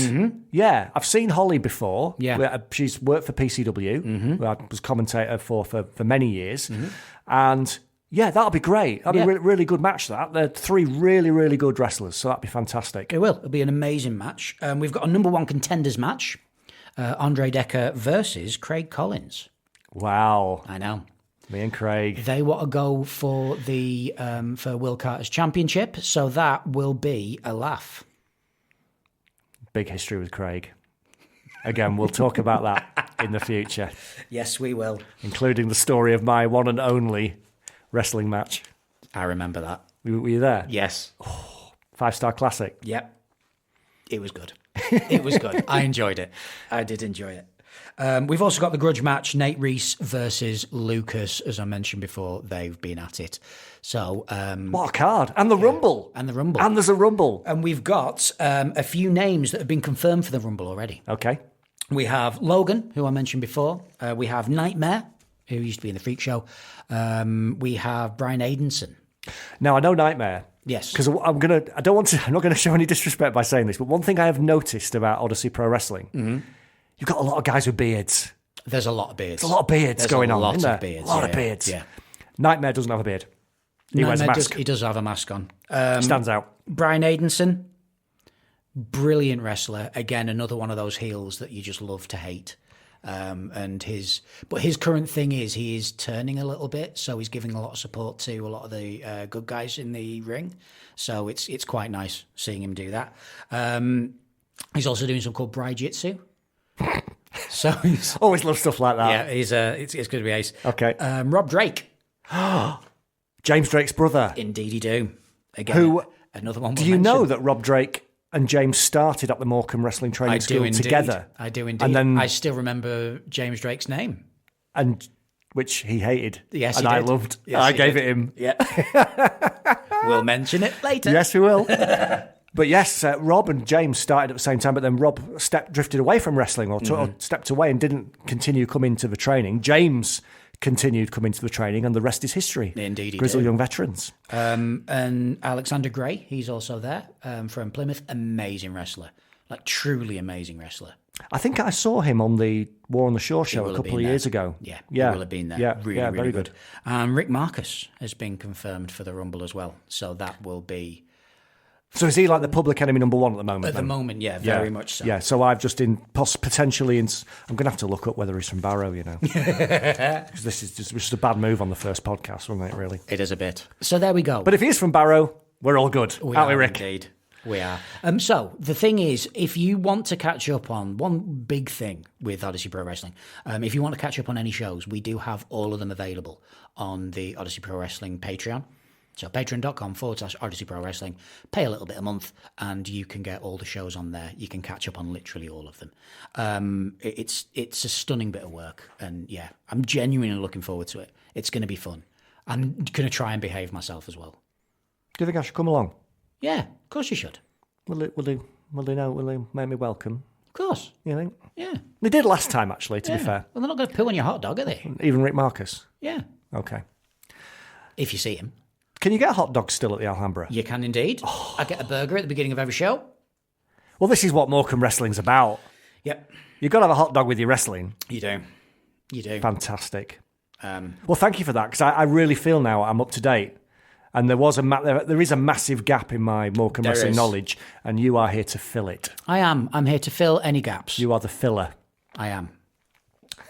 Yeah, I've seen Holly before. Yeah. She's worked for PCW, who I was commentator for many years. And yeah, that'll be great. That'll be a really good match, that. They're three really, really good wrestlers, so that'd be fantastic. It will. It'll be an amazing match. We've got a number one contenders match. Andre Decker versus Craig Collins. Wow. I know. Me and Craig. They want to go for the for Will Carter's championship, so that will be a laugh. Big history with Craig. Again, we'll talk about that in the future. Yes, we will. Including the story of my one and only wrestling match. I remember that. Were you there? Yes. 5-star classic. Yep. It was good. It was good. I enjoyed it. I did enjoy it. We've also got the grudge match, Nate Reese versus Lucas. As I mentioned before, they've been at it. So what a card. And the Rumble. And the Rumble. And there's a Rumble. And we've got a few names that have been confirmed for the Rumble already. Okay. We have Logan, who I mentioned before. We have Nightmare, who used to be in the Freak Show. We have Brian Aidenson. Now, I know Nightmare. Yes. Because I'm not going to show any disrespect by saying this, but one thing I have noticed about Odyssey Pro Wrestling, you've got a lot of guys with beards. There's a lot of beards. There's a lot of beards going on, isn't there? Beards, a lot of beards. Yeah. Nightmare doesn't have a beard. He wears a mask. He does have a mask on. Stands out. Brian Aidenson, brilliant wrestler. Again, another one of those heels that you just love to hate. But his current thing is he is turning a little bit, so he's giving a lot of support to a lot of the good guys in the ring. So it's quite nice seeing him do that. He's also doing something called Bri Jitsu. So he's always love stuff like that. Yeah, it's going to be ace. Okay. Rob Drake, James Drake's brother. indeed he do. Again, another one. Do you know that Rob Drake and James started at the Morecambe Wrestling Training School together? I do indeed. And then, I still remember James Drake's name. And which he hated. Yes, and he I did. loved. Yes, I he gave did. it him. Yeah. We'll mention it later. Yes, we will. But yes, Rob and James started at the same time, but then Rob drifted away from wrestling or stepped away and didn't continue coming to the training. James continued coming to the training, and the rest is history. Indeed, he Grizzled did. young veterans. And Alexander Gray, he's also there from Plymouth. Amazing wrestler, like truly amazing wrestler. I think I saw him on the War on the Shore show a couple of years ago. Yeah, he will have been there. Yeah, really very good. Rick Marcus has been confirmed for the Rumble as well, so that will be. So is he like the public enemy number one at the moment? At the moment, yeah, very much so. Yeah, so I've just potentially I'm going to have to look up whether he's from Barrow, you know. Because this is just a bad move on the first podcast, wasn't it, really? It is a bit. So there we go. But if he is from Barrow, we're all good. Aren't we, Rick? Indeed. We are. So the thing is, if you want to catch up on one big thing with Odyssey Pro Wrestling, if you want to catch up on any shows, we do have all of them available on the Odyssey Pro Wrestling Patreon. So patreon.com/Odyssey Pro Wrestling. Pay a little bit a month and you can get all the shows on there. You can catch up on literally all of them. It's a stunning bit of work. And yeah, I'm genuinely looking forward to it. It's going to be fun. I'm going to try and behave myself as well. Do you think I should come along? Yeah, of course you should. Will they make me welcome? Of course. You think? Yeah. They did last time, actually, to be fair. Well, they're not going to poo on your hot dog, are they? Even Rick Marcus? Yeah. Okay. If you see him. Can you get hot dogs still at the Alhambra? You can indeed. I get a burger at the beginning of every show. Well, this is what Morecambe Wrestling's about. Yep. You've got to have a hot dog with your wrestling. You do. You do. Fantastic. Well, thank you for that, because I really feel now I'm up to date. And there is a massive gap in my Morecambe wrestling knowledge, and you are here to fill it. I am. I'm here to fill any gaps. You are the filler. I am.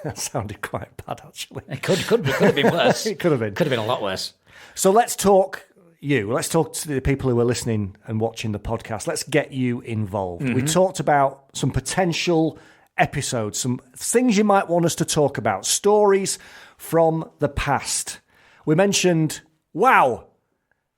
That sounded quite bad, actually. It could have been worse. It could have been. Could have been a lot worse. So let's talk Let's talk to the people who are listening and watching the podcast. Let's get you involved. We talked about some potential episodes, some things you might want us to talk about, stories from the past. We mentioned, wow,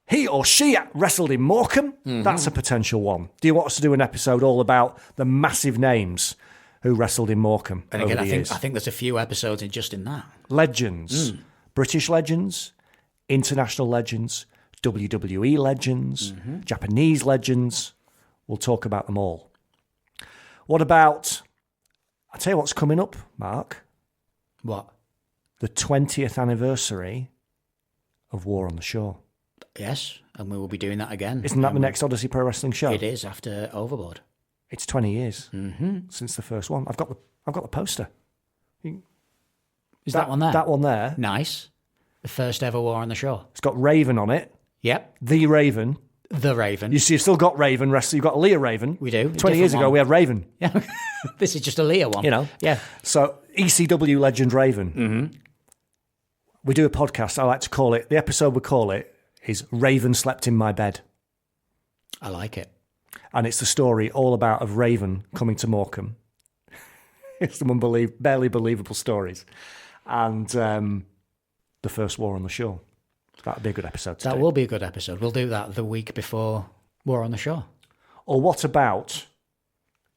he or she wrestled in Morecambe. That's a potential one. Do you want us to do an episode all about the massive names who wrestled in Morecambe? And again, I think there's a few episodes in that. Legends, British legends, international legends, WWE legends, Japanese legends. We'll talk about them all. What about, I'll tell you what's coming up, Mark. What? The 20th anniversary of War on the Shore. Yes, and we will be doing that again. Isn't that the next Odyssey Pro Wrestling show? It is, after Overboard. It's 20 years since the first one. I've got the poster. Is that one there? That one there. Nice. The first ever War on the Shore. It's got Raven on it. Yep. The Raven. The Raven. You see, you've still got Raven wrestling. You've got Leah Raven. We do. 20 years ago, we had Raven. Yeah. This is just a Leah one. You know? Yeah. So, ECW legend Raven. We do a podcast. I like to call it, the episode we call it is Raven Slept in My Bed. I like it. And it's the story all about of Raven coming to Morecambe. It's some barely believable stories. And the first War on the Shore. That'd be a good episode to do. That will be a good episode. We'll do that the week before War on the Shore. Or what about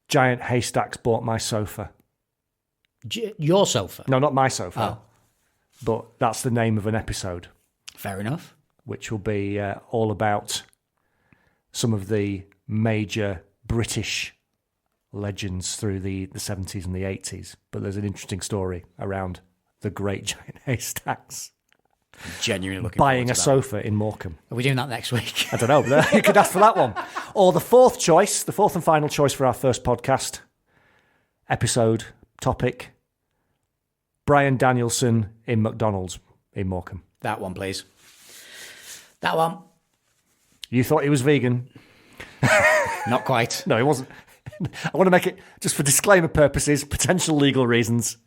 Giant Haystacks Bought My Sofa? Your sofa? No, not my sofa. Oh. But that's the name of an episode. Fair enough. Which will be all about some of the major British legends through the 70s and the 80s. But there's an interesting story around the great Giant Haystacks. I'm genuinely looking buying a sofa in Morecambe. Are we doing that next week? I don't know. You could ask for that one. Or the fourth and final choice for our first podcast episode topic, Brian Danielson in McDonald's in Morecambe. That one, please. That one. You thought he was vegan? Not quite. No, he wasn't. I want to make it, just for disclaimer purposes, potential legal reasons.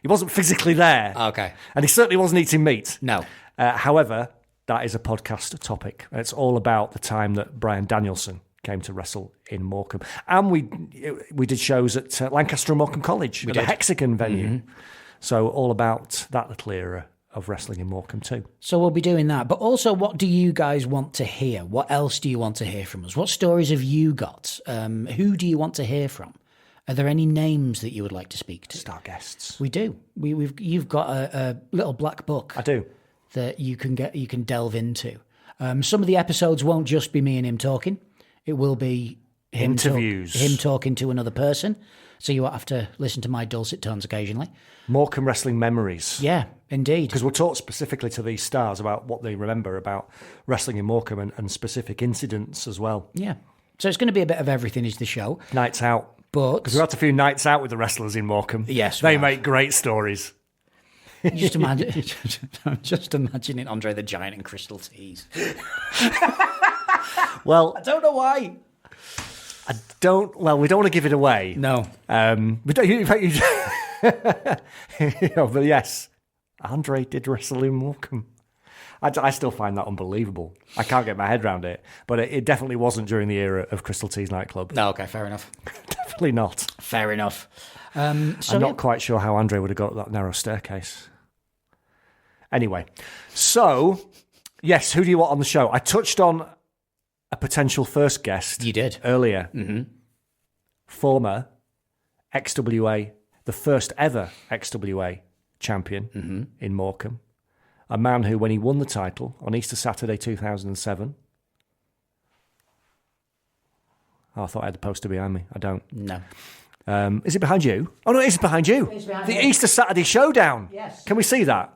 He wasn't physically there. Okay. And he certainly wasn't eating meat. No. However, that is a podcast topic. It's all about the time that Brian Danielson came to wrestle in Morecambe. And we did shows at Lancaster and Morecambe College, at the Hexagon venue. So all about that little era of wrestling in Morecambe too. So we'll be doing that. But also, what do you guys want to hear? What else do you want to hear from us? What stories have you got? Who do you want to hear from? Are there any names that you would like to speak to? Star guests. We do. You've got a little black book. I do. That you can delve into. Some of the episodes won't just be me and him talking. It will be interviews. Him talking to another person. So you won't have to listen to my dulcet tones occasionally. Morecambe wrestling memories. Yeah, indeed. Because we'll talk specifically to these stars about what they remember about wrestling in Morecambe and specific incidents as well. Yeah. So it's going to be a bit of everything is the show. Nights out. Because we've had a few nights out with the wrestlers in Morecambe. Yes, they make great stories. Just imagine, I'm just imagining Andre the Giant and Crystal Tees. Well, I don't know why. Well, we don't want to give it away. No. We don't, in fact, but yes, Andre did wrestle in Morecambe. I still find that unbelievable. I can't get my head around it. But it definitely wasn't during the era of Crystal Tees nightclub. No, okay, fair enough. Definitely not. Fair enough. I'm not quite sure how Andre would have got that narrow staircase. Anyway, so, yes, who do you want on the show? I touched on a potential first guest. You did. Earlier. Former XWA, the first ever XWA champion in Morecambe. A man who, when he won the title on Easter Saturday 2007... Oh, I thought I had the poster behind me. I don't. No. Is it behind you? Oh, no, it is behind you. It's behind the me. Easter Saturday Showdown. Yes. Can we see that?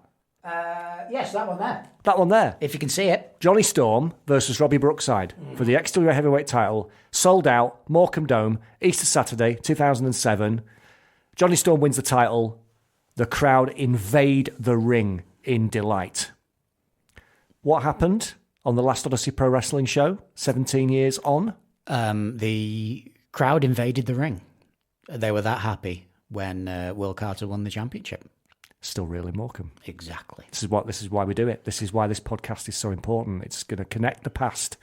Yes, that one there. That one there. If you can see it. Johnny Storm versus Robbie Brookside for the XWA Heavyweight title. Sold out, Morecambe Dome, Easter Saturday 2007. Johnny Storm wins the title. The crowd invade the ring in delight. What happened on the last Odyssey Pro Wrestling show, 17 years on? The crowd invaded the ring. They were that happy when Will Carter won the championship. Still real in Morecambe. Exactly. This is why we do it. This is why this podcast is so important. It's going to connect the past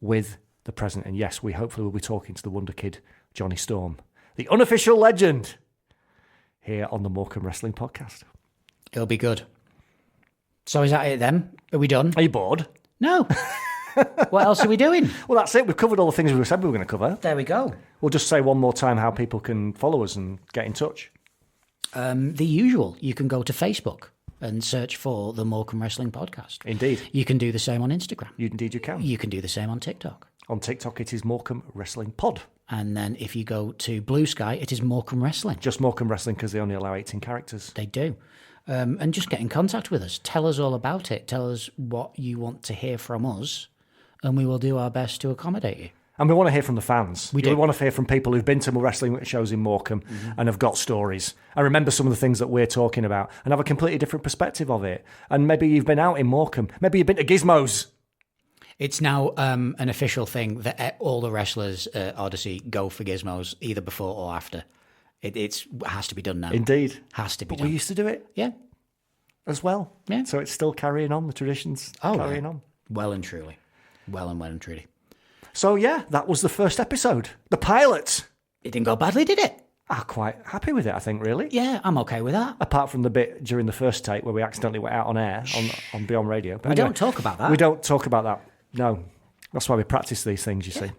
with the present. And yes, we hopefully will be talking to the Wonder Kid, Johnny Storm, the unofficial legend, here on the Morecambe Wrestling Podcast. It'll be good. So is that it then? Are we done? Are you bored? No. What else are we doing? Well, that's it. We've covered all the things we said we were going to cover. There we go. We'll just say one more time how people can follow us and get in touch. The usual. You can go to Facebook and search for the Morecambe Wrestling Podcast. Indeed. You can do the same on Instagram. Indeed you can. You can do the same on TikTok. On TikTok, it is Morecambe Wrestling Pod. And then if you go to Blue Sky, it is Morecambe Wrestling. Just Morecambe Wrestling because they only allow 18 characters. They do. And just get in contact with us. Tell us all about it. Tell us what you want to hear from us, and we will do our best to accommodate you. And we want to hear from the fans. We want to hear from people who've been to wrestling shows in Morecambe and have got stories. I remember some of the things that we're talking about and have a completely different perspective of it. And maybe you've been out in Morecambe. Maybe you've been to Gizmos. It's now an official thing that all the wrestlers at Odyssey go for Gizmos either before or after. It has to be done now. Indeed. Has to be But done. we used to do it Yeah. as well. Yeah. So it's still carrying on, the traditions carrying on. Well and truly. Well and truly. So yeah, that was the first episode. The pilot. It didn't go badly, did it? I'm quite happy with it, I think, really. Yeah, I'm okay with that. Apart from the bit during the first take where we accidentally went out on air on Beyond Radio. But We don't talk about that. We don't talk about that. No. That's why we practice these things, you see.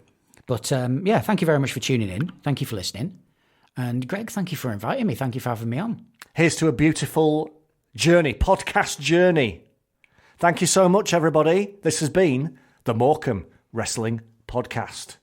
But yeah, thank you very much for tuning in. Thank you for listening. And Greg, thank you for inviting me. Thank you for having me on. Here's to a beautiful journey, podcast journey. Thank you so much, everybody. This has been the Morecambe Wrestling Podcast.